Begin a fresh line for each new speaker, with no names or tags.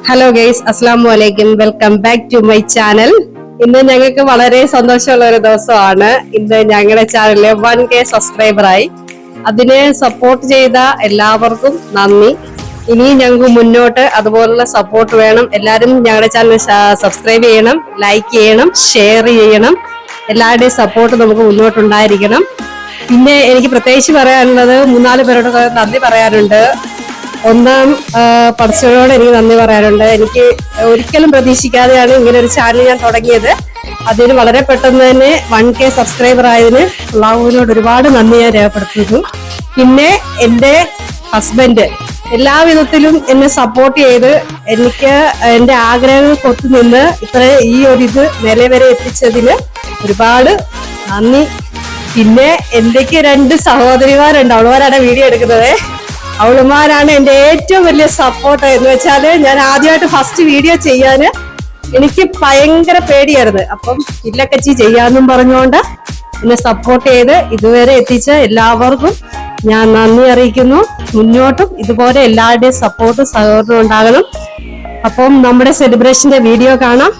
Hello guys, അസ്സലാമു അലൈക്കും. Welcome back to my channel. ഇന്ന് ഞങ്ങൾക്ക് വളരെ സന്തോഷമുള്ള ഒരു ദിവസമാണ്. ഇന്ന് ഞങ്ങളുടെ ചാനലില് 1K സബ്സ്ക്രൈബറായി. അതിനെ സപ്പോർട്ട് ചെയ്ത എല്ലാവർക്കും നന്ദി. ഇനി ഞങ്ങൾക്ക് മുന്നോട്ട് അതുപോലുള്ള സപ്പോർട്ട് വേണം. എല്ലാവരും ഞങ്ങളുടെ ചാനൽ സബ്സ്ക്രൈബ് ചെയ്യണം, ലൈക്ക് ചെയ്യണം, ഷെയർ ചെയ്യണം. എല്ലാവരുടെയും സപ്പോർട്ട് നമുക്ക് മുന്നോട്ടുണ്ടായിരിക്കണം. പിന്നെ എനിക്ക് പ്രത്യേകിച്ച് പറയാനുള്ളത് 3-4 പേരോട് നന്ദി പറയാനുണ്ട്. ഒന്നാം പടച്ചവനോട് എനിക്ക് നന്ദി പറയാനുണ്ട്. എനിക്ക് ഒരിക്കലും പ്രതീക്ഷിക്കാതെയാണ് ഇങ്ങനെ ഒരു ചാനൽ ഞാൻ തുടങ്ങിയത്. അതിന് വളരെ പെട്ടെന്ന് തന്നെ 1K സബ്സ്ക്രൈബർ ആയതിന് അള്ളാഹുവിനോട് ഒരുപാട് നന്ദി ഞാൻ രേഖപ്പെടുത്തുന്നു. പിന്നെ എൻ്റെ ഹസ്ബൻഡ് എല്ലാ വിധത്തിലും എന്നെ സപ്പോർട്ട് ചെയ്ത് എനിക്ക് എൻ്റെ ആഗ്രഹങ്ങൾ കൊത്തുനിന്ന് ഇത്ര ഈ ഒരു ഇത് നില വരെ എത്തിച്ചതിന് ഒരുപാട് നന്ദി. പിന്നെ എന്റെക്ക് 2 സഹോദരിമാരുണ്ട്. അവളുമാരാണ് വീഡിയോ എടുക്കുന്നത്. അവളുമാരാണ് എൻ്റെ ഏറ്റവും വലിയ സപ്പോർട്ട്. എന്ന് വെച്ചാല് ഞാൻ ആദ്യമായിട്ട് ഫസ്റ്റ് വീഡിയോ ചെയ്യാന് എനിക്ക് ഭയങ്കര പേടിയായിരുന്നു. അപ്പം ഇല്ലക്കച്ചി ചെയ്യാന്നും പറഞ്ഞുകൊണ്ട് എന്നെ സപ്പോർട്ട് ചെയ്ത് ഇതുവരെ എത്തിച്ച എല്ലാവർക്കും ഞാൻ നന്ദി അറിയിക്കുന്നു. മുന്നോട്ടും ഇതുപോലെ എല്ലാവരുടെയും സപ്പോർട്ടും സഹകരണവും ഉണ്ടാകണം. അപ്പം നമ്മുടെ സെലിബ്രേഷന്റെ വീഡിയോ കാണാം.